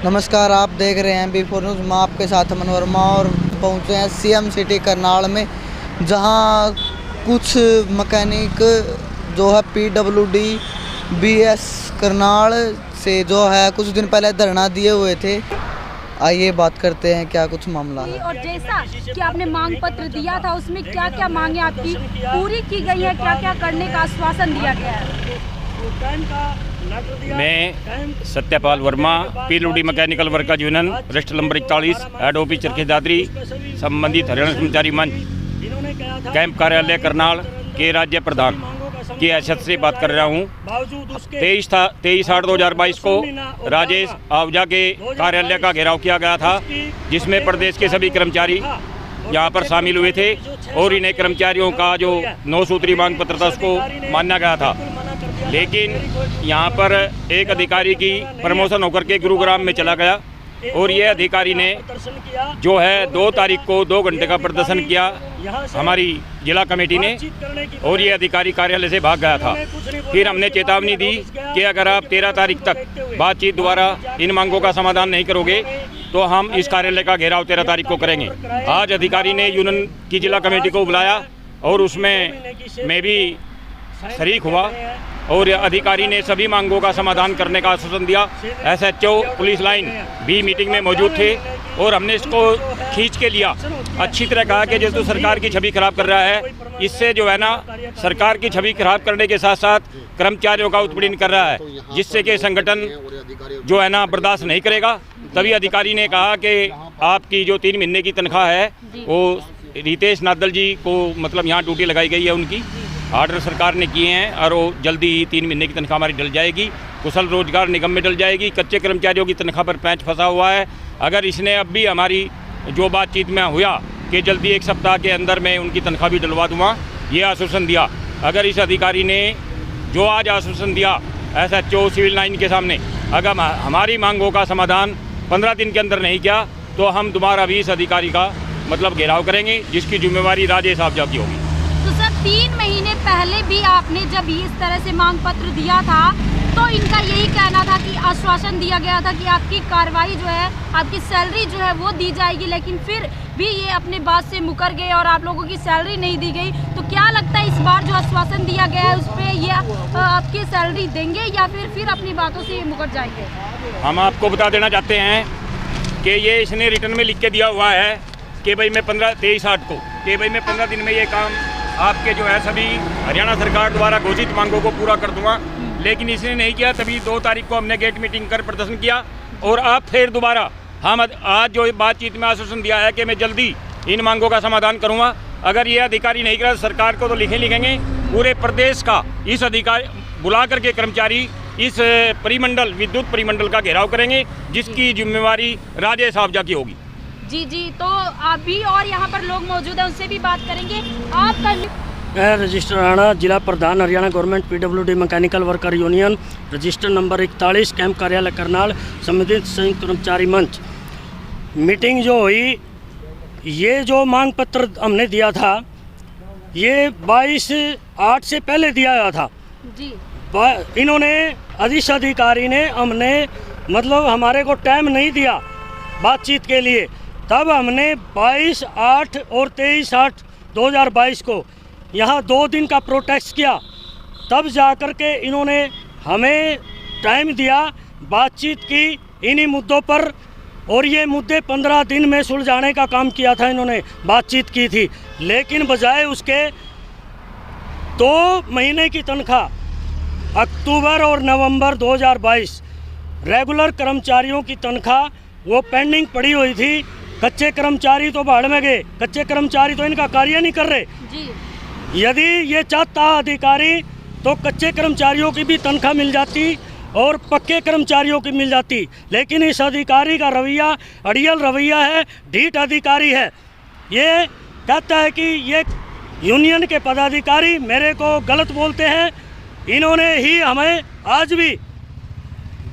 नमस्कार, आप देख रहे हैं B4 न्यूज़। मैं आपके साथ अमन वर्मा और पहुंचे हैं CM सिटी करनाल में, जहां कुछ मैकेनिक जो है PWD BS करनाल से जो है कुछ दिन पहले धरना दिए हुए थे। आइए बात करते हैं क्या कुछ मामला है। और जैसा कि आपने मांग पत्र दिया था, उसमें क्या क्या मांगे आपकी पूरी की गई है, क्या क्या करने का आश्वासन दिया गया है? मैं Satyapal Verma, PWD mechanical workers union register number 41 head office Charkhi Dadri, संबंधित हरियाणा कर्मचारी मंच कैंप कार्यालय करनाल के राज्य प्रधान की हैसियत से बात कर रहा हूँ। 23/8/2022 को राजेश आहूजा के कार्यालय का घेराव किया गया था, जिसमें प्रदेश के सभी कर्मचारी यहाँ पर शामिल हुए थे और इन्हें कर्मचारियों का जो 9 सूत्री मांग पत्र था उसको माना गया था। लेकिन यहाँ पर एक अधिकारी की प्रमोशन होकर के गुरुग्राम में चला गया और ये अधिकारी ने जो है 2 तारीख को 2 घंटे का प्रदर्शन किया हमारी जिला कमेटी ने, और ये अधिकारी कार्यालय से भाग गया था। फिर हमने चेतावनी दी कि अगर आप 13 तारीख तक बातचीत द्वारा इन मांगों का समाधान नहीं करोगे तो हम इस कार्यालय का घेराव 13 तारीख को करेंगे। आज अधिकारी ने यूनियन की जिला कमेटी को बुलाया और उसमें मैं भी शरीक हुआ और अधिकारी ने सभी मांगों का समाधान करने का आश्वासन दिया। SHO पुलिस लाइन भी मीटिंग में मौजूद थे और हमने इसको खींच के लिया, अच्छी तरह कहा कि जो सरकार की छवि खराब कर रहा है, इससे जो है ना सरकार की छवि खराब करने के साथ साथ कर्मचारियों का उत्पीड़न कर रहा है, जिससे कि संगठन जो है ना बर्दाश्त नहीं करेगा। तभी अधिकारी ने कहा कि आपकी जो 3 महीने की तनख्वाह है वो रितेश नादल जी को मतलब यहाँ ड्यूटी लगाई गई है, उनकी आर्डर सरकार ने किए हैं और वो जल्दी ही 3 महीने की तनख्वाह हमारी डल जाएगी, कुशल रोजगार निगम में डल जाएगी। कच्चे कर्मचारियों की तनख्वाह पर पैंच फंसा हुआ है। अगर इसने अब भी हमारी जो बातचीत में हुआ कि जल्दी 1 सप्ताह के अंदर मैं उनकी तनख्वाह भी डलवा दूँगा, ये आश्वासन दिया। अगर इस अधिकारी ने जो आज आश्वासन दिया SHO सिविल लाइन के सामने, अगर हमारी मांगों का समाधान 15 दिन के अंदर नहीं किया तो हम दोबारा भी इस अधिकारी का मतलब घेराव करेंगे, जिसकी जिम्मेवारी राजेश आहूजा की होगी। तो सर 3 महीने पहले भी आपने जब इस तरह से मांग पत्र दिया था तो इनका यही कहना था कि आश्वासन दिया गया था कि आपकी कार्रवाई जो है, आपकी सैलरी जो है वो दी जाएगी, लेकिन फिर भी ये अपने बात से मुकर गए और आप लोगों की सैलरी नहीं दी गई। तो क्या लगता है इस बार जो आश्वासन दिया गया है उस पर ये आपकी सैलरी देंगे या फिर अपनी बातों से मुकर जाएंगे? हम आपको बता देना चाहते हैं कि ये इसने रिटर्न में लिख के दिया हुआ है कि भाई मैं 23/8 को कि भाई मैं 15 दिन में ये काम आपके जो है सभी हरियाणा सरकार द्वारा घोषित मांगों को पूरा कर दूंगा, लेकिन इसने नहीं किया। तभी 2 तारीख को हमने गेट मीटिंग कर प्रदर्शन किया और अब फिर दोबारा हम आज जो बातचीत में आश्वासन दिया है कि मैं जल्दी इन मांगों का समाधान करूंगा। अगर ये अधिकारी नहीं करा सरकार को तो लिखेंगे पूरे प्रदेश का इस अधिकारी बुला करके कर्मचारी इस परिमंडल विद्युत परिमंडल का घेराव करेंगे, जिसकी जिम्मेवारी राजेश आहूजा की होगी। जी, तो अभी और यहाँ पर लोग मौजूद हैं, उनसे भी बात करेंगे। आपका रजिस्टर राणा, जिला प्रधान Haryana government PWD mechanical worker union, register number 41 camp कार्यालय करनाल, संबंधित संयुक्त कर्मचारी मंच। मीटिंग जो हुई, ये जो मांग पत्र हमने दिया था ये 22/8 से पहले दिया गया था जी। इन्होंने अधिकारी ने हमने मतलब हमारे को टाइम नहीं दिया बातचीत के लिए। तब हमने 22/8 और 23/8/2022 को यहाँ 2 दिन का प्रोटेस्ट किया, तब जाकर के इन्होंने हमें टाइम दिया, बातचीत की इन्हीं मुद्दों पर, और ये मुद्दे 15 दिन में सुलझाने का काम किया था। इन्होंने बातचीत की थी, लेकिन बजाय उसके 2 महीने की तनख्वाह अक्टूबर और नवंबर 2022 रेगुलर कर्मचारियों की तनख्वाह वो पेंडिंग पड़ी हुई थी। कच्चे कर्मचारी तो भाड़ में गए, कच्चे कर्मचारी तो इनका कार्य नहीं कर रहे जी। यदि ये चाहता अधिकारी तो कच्चे कर्मचारियों की भी तनख्वाह मिल जाती और पक्के कर्मचारियों की मिल जाती, लेकिन इस अधिकारी का रवैया अड़ियल रवैया है, ढीठ अधिकारी है। ये कहता है कि ये यूनियन के पदाधिकारी मेरे को गलत बोलते हैं। इन्होंने ही हमें आज भी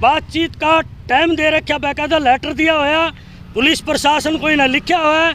बातचीत का टाइम दे रखा, बाकायदा लेटर दिया हुआ, पुलिस प्रशासन को इन्हें लिखा हुआ है।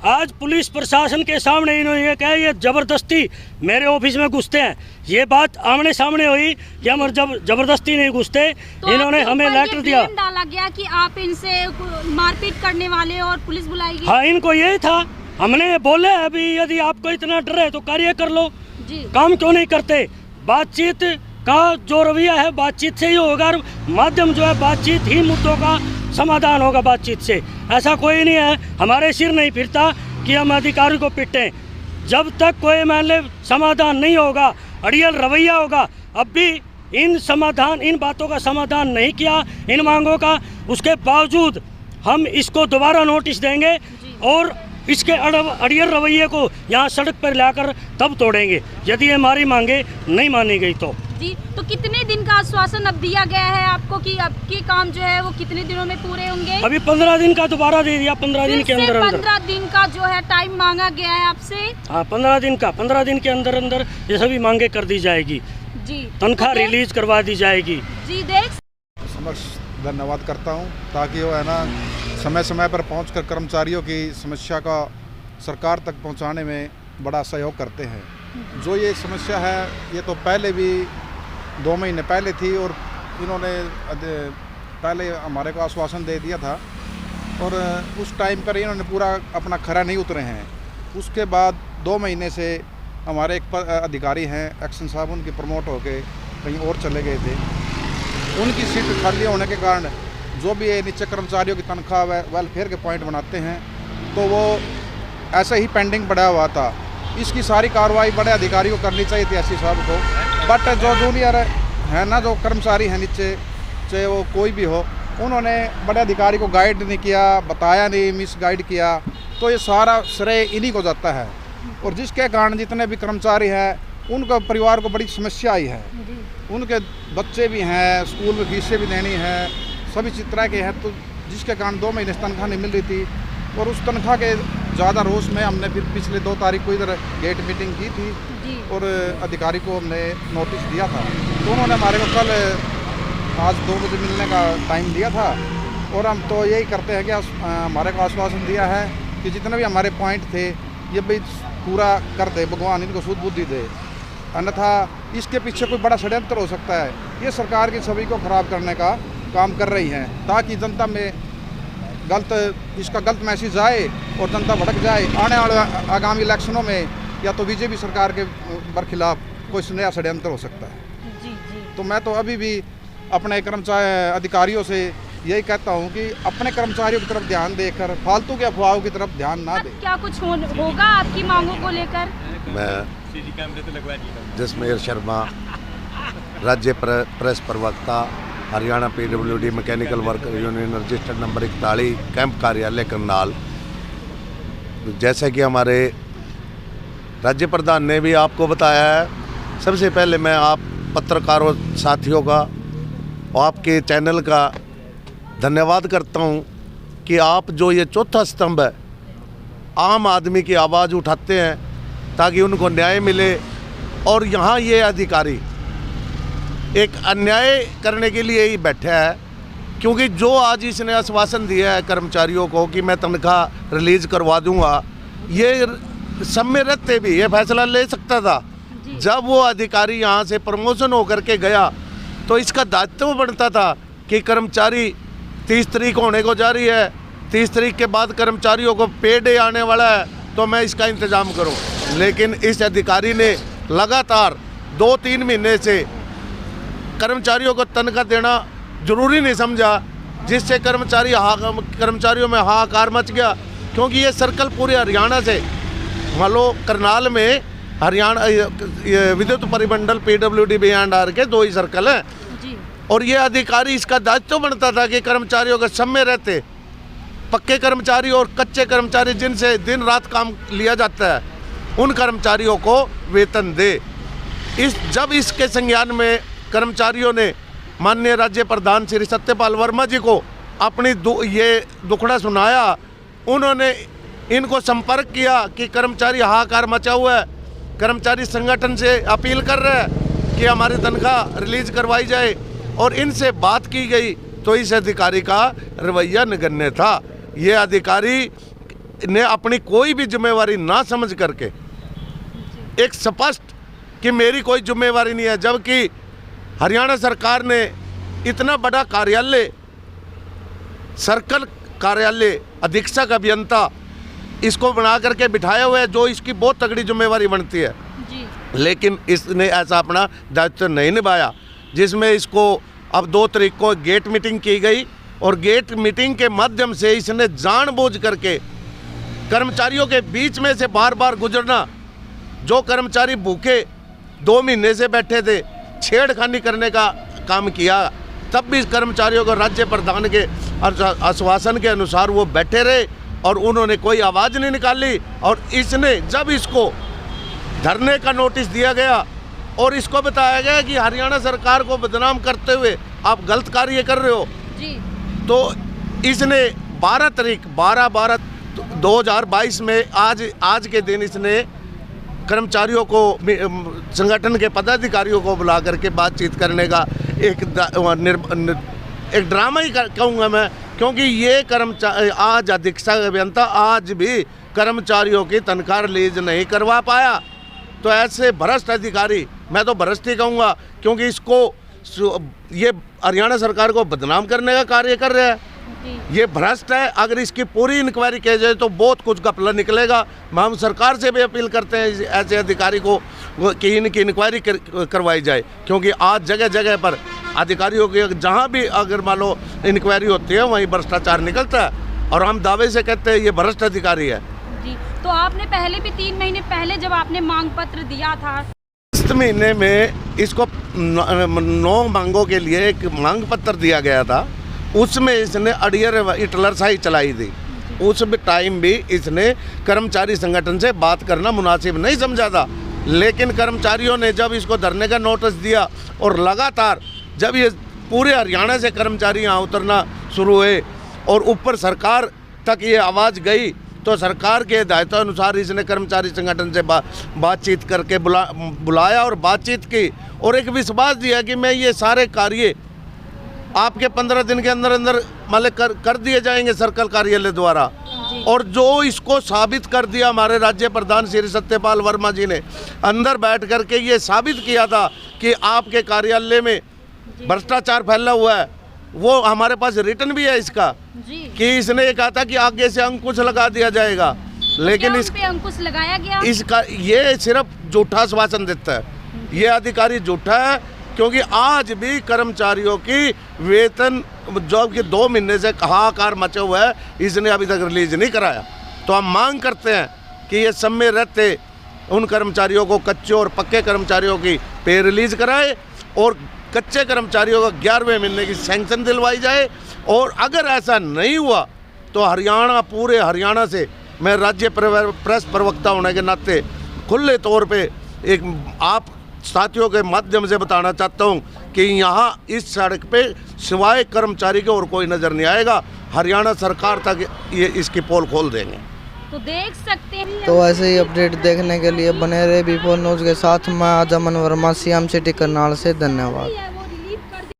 आज पुलिस प्रशासन के सामने इन्होंने ये कहा ये ज़बरदस्ती मेरे ऑफिस में घुसते हैं। ये बात आमने सामने हुई कि हम जबरदस्ती नहीं घुसते, तो इन्होंने हमें लेटर दिया। डाला गया कि आप इनसे मारपीट करने वाले और पुलिस बुलाएगी। हाँ, इनको यही था। हमने बोले अभी यदि आपको इतना डर है तो कार्य कर लो, जी। काम क्यों नहीं करते। बातचीत का जो रवैया है बातचीत से ही होगा, माध्यम जो है बातचीत ही मुद्दों का समाधान होगा बातचीत से। ऐसा कोई नहीं है, हमारे सिर नहीं फिरता कि हम अधिकारी को पिटें। जब तक कोई मामले समाधान नहीं होगा, अड़ियल रवैया होगा, अब भी इन बातों का समाधान नहीं किया, इन मांगों का, उसके बावजूद हम इसको दोबारा नोटिस देंगे और इसके अड़ियल रवैये को यहाँ सड़क पर लाकर तब तोड़ेंगे यदि हमारी मांगे नहीं मानी गई तो। जी, तो कितने दिन का आश्वासन अब दिया गया है आपको कि अब के काम जो है वो कितने दिनों में पूरे होंगे? अभी 15 दिन का दोबारा दे दिया, 15 दिन के अंदर 15 दिन का जो है टाइम मांगा गया है आपसे। हाँ, 15 दिन के अंदर अंदर ये सभी मांगे कर दी जाएगी जी, तनख्वाह रिलीज करवा दी जाएगी। जी, देख समक्ष धन्यवाद करता हूं, ताकि वो है ना समय समय पर पहुंचकर कर्मचारियों की समस्या का सरकार तक पहुंचाने में बड़ा सहयोग करते हैं। जो ये समस्या है ये तो पहले भी 2 महीने पहले थी और इन्होंने पहले हमारे को आश्वासन दे दिया था और उस टाइम पर इन्होंने पूरा अपना खरा नहीं उतरे हैं। उसके बाद 2 महीने से हमारे एक अधिकारी हैं एक्शन साहब, उनके प्रमोट होके कहीं और चले गए थे। उनकी सीट खाली होने के कारण जो भी ये नीचे कर्मचारियों की तनख्वाह वेलफेयर के पॉइंट बनाते हैं तो वो ऐसे ही पेंडिंग पड़ा हुआ था। इसकी सारी कार्रवाई बड़े अधिकारी को करनी चाहिए थी एससी साहब को, बट जो जूनियर है ना, जो कर्मचारी हैं नीचे, चाहे वो कोई भी हो, उन्होंने बड़े अधिकारी को गाइड नहीं किया, बताया नहीं, मिस गाइड किया, तो ये सारा श्रेय इन्हीं को जाता है। और जिसके कारण जितने भी कर्मचारी हैं उनका परिवार को बड़ी समस्या आई है। उनके बच्चे भी हैं, स्कूल में फीसें भी देनी है, सभी तरह के हैं, तो जिसके कारण 2 महीने से तनख्वाह नहीं मिल रही थी। और उस तनख्वाह के ज़्यादा रोष में हमने फिर पिछले 2 तारीख को इधर गेट मीटिंग की थी और अधिकारी को हमने नोटिस दिया था। तो उन्होंने हमारे को कल आज 2 बजे मिलने का टाइम दिया था और हम तो यही करते हैं कि हमारे को आश्वासन दिया है कि जितने भी हमारे पॉइंट थे ये भी पूरा कर दे, भगवान इनको सूझ बुद्धि दे, अन्यथा इसके पीछे कोई बड़ा षड्यंत्र हो सकता है। ये सरकार की छवि को ख़राब करने का काम कर रही हैं ताकि जनता में इसका गलत मैसेज आए और जनता भड़क जाए। आने वाले आगामी इलेक्शनों में या तो बीजेपी सरकार के बरखिलाफ कोई नया षड्यंत्र हो सकता है। जी, जी। तो मैं तो अभी भी अपने कर्मचारी अधिकारियों से यही कहता हूं कि अपने कर्मचारियों की तरफ ध्यान देकर फालतू के अफवाहों की तरफ ध्यान ना दें। क्या कुछ होगा आपकी मांगों को लेकर? मैं जसमेर शर्मा, राज्य प्रेस प्रवक्ता, Haryana PWD mechanical worker union, registered number 41, camp कार्यालय करनाल। जैसे कि हमारे राज्य प्रधान ने भी आपको बताया है, सबसे पहले मैं आप पत्रकारों साथियों का और आपके चैनल का धन्यवाद करता हूं कि आप जो ये चौथा स्तंभ है, आम आदमी की आवाज़ उठाते हैं ताकि उनको न्याय मिले। और यहाँ ये अधिकारी एक अन्याय करने के लिए ही बैठा है, क्योंकि जो आज इसने आश्वासन दिया है कर्मचारियों को कि मैं तनख्वाह रिलीज़ करवा दूंगा, ये समय रहते भी ये फैसला ले सकता था। जब वो अधिकारी यहाँ से प्रमोशन होकर के गया तो इसका दायित्व बनता था कि कर्मचारी 30 तारीख होने को जा रही है, 30 तारीख के बाद कर्मचारियों को पे डे आने वाला है, तो मैं इसका इंतज़ाम करूं। लेकिन इस अधिकारी ने लगातार 2-3 महीने से कर्मचारियों को तनख्वाह देना ज़रूरी नहीं समझा, जिससे कर्मचारियों में हाहाकार मच गया। क्योंकि ये सर्कल पूरे हरियाणा से, मान लो करनाल में हरियाणा विद्युत परिमंडल PWD B&R के 2 ही सर्कल हैं, और ये अधिकारी इसका दायित्व बनता था कि कर्मचारियों के समय रहते पक्के कर्मचारी और कच्चे कर्मचारी जिनसे दिन रात काम लिया जाता है, उन कर्मचारियों को वेतन दे। जब इसके संज्ञान में कर्मचारियों ने माननीय राज्य प्रधान श्री सत्यपाल वर्मा जी को अपनी ये दुखड़ा सुनाया, उन्होंने इनको संपर्क किया कि कर्मचारी हाहाकार मचा हुआ है, कर्मचारी संगठन से अपील कर रहे हैं कि हमारी तनख्वाह रिलीज करवाई जाए, और इनसे बात की गई तो इस अधिकारी का रवैया नगण्य था। ये अधिकारी ने अपनी कोई भी जिम्मेवारी ना समझ करके एक स्पष्ट कि मेरी कोई जिम्मेवारी नहीं है, जबकि हरियाणा सरकार ने इतना बड़ा कार्यालय, सर्कल कार्यालय अधीक्षक अभियंता इसको बना करके बिठाया हुआ है, जो इसकी बहुत तगड़ी जिम्मेवारी बनती है जी। लेकिन इसने ऐसा अपना दायित्व नहीं निभाया, जिसमें इसको अब 2 तारीख को गेट मीटिंग की गई और गेट मीटिंग के माध्यम से इसने जानबूझ करके कर्मचारियों के बीच में से बार बार गुजरना, जो कर्मचारी भूखे 2 महीने से बैठे थे, छेड़खानी करने का काम किया। तब भी कर्मचारियों को राज्य प्रधान के आश्वासन के अनुसार वो बैठे रहे और उन्होंने कोई आवाज़ नहीं निकाली। और इसने जब इसको धरने का नोटिस दिया गया और इसको बताया गया कि हरियाणा सरकार को बदनाम करते हुए आप गलत कार्य कर रहे हो जी, तो इसने 12 तारीख 12/12/2022 में आज के दिन इसने कर्मचारियों को, संगठन के पदाधिकारियों को बुला करके बातचीत करने का एक ड्रामा ही कहूँगा मैं, क्योंकि ये कर्मचारी आज अधीक्षक अभियंता आज भी कर्मचारियों की तनख्वाह रिलीज नहीं करवा पाया। तो ऐसे भ्रष्ट अधिकारी, मैं तो भ्रष्ट ही कहूँगा, क्योंकि इसको ये हरियाणा सरकार को बदनाम करने का कार्य कर रहा है। ये भ्रष्ट है। अगर इसकी पूरी इंक्वायरी की जाए तो बहुत कुछ घपला निकलेगा। हम सरकार से भी अपील करते हैं ऐसे अधिकारी को कि इनकी इंक्वायरी करवाई जाए, क्योंकि आज जगह जगह पर अधिकारियों की जहाँ भी अगर मान लो इंक्वायरी होती है वहीं भ्रष्टाचार निकलता है और हम दावे से कहते हैं ये भ्रष्ट अधिकारी है जी। तो आपने पहले भी 3 महीने पहले जब आपने मांग पत्र दिया था, इस महीने में इसको 9 मांगों के लिए एक मांग पत्र दिया गया था, उसमें इसने अड़ियर इटलरशाही चलाई थी। उस टाइम भी इसने कर्मचारी संगठन से बात करना मुनासिब नहीं समझा था, लेकिन कर्मचारियों ने जब इसको धरने का नोटिस दिया और लगातार जब ये पूरे हरियाणा से कर्मचारी यहाँ उतरना शुरू हुए और ऊपर सरकार तक ये आवाज़ गई, तो सरकार के हिदायतानुसार इसने कर्मचारी संगठन से बातचीत करके बुलाया और बातचीत की और एक विश्वास दिया कि मैं ये सारे कार्य आपके 15 दिन के अंदर अंदर मतलब कर दिए जाएंगे सर्कल कार्यालय द्वारा। और जो इसको साबित कर दिया हमारे राज्य प्रधान श्री सत्यपाल वर्मा जी ने अंदर बैठ करके ये साबित किया था कि आपके कार्यालय में भ्रष्टाचार फैला हुआ है। वो हमारे पास रिटर्न भी है इसका कि इसने ये कहा था कि आगे से अंकुश लगा दिया जाएगा, लेकिन इस पे अंकुश लगाया गया। इसका ये सिर्फ झूठा आश्वासन देता है। ये अधिकारी झूठा है, क्योंकि आज भी कर्मचारियों की वेतन जॉब के 2 महीने से हाहाकार मचा हुआ है, इसने अभी तक रिलीज नहीं कराया। तो हम मांग करते हैं कि ये समय रहते उन कर्मचारियों को, कच्चे और पक्के कर्मचारियों की पे रिलीज कराए और कच्चे कर्मचारियों को 11वें महीने की सैंक्शन दिलवाई जाए। और अगर ऐसा नहीं हुआ तो हरियाणा, पूरे हरियाणा से मैं राज्य प्रेस प्रवक्ता होने के नाते खुले तौर पे एक आप साथियों के माध्यम से बताना चाहता हूं कि यहाँ इस सड़क पे सिवाय कर्मचारी के और कोई नज़र नहीं आएगा। हरियाणा सरकार तक ये इसकी पोल खोल देंगे। तो देख सकते हैं। तो ऐसे ही अपडेट देखने के लिए बने रहे B4 न्यूज़ के साथ। मैं आजमन वर्मा, CM सिटी करनाल से। धन्यवाद।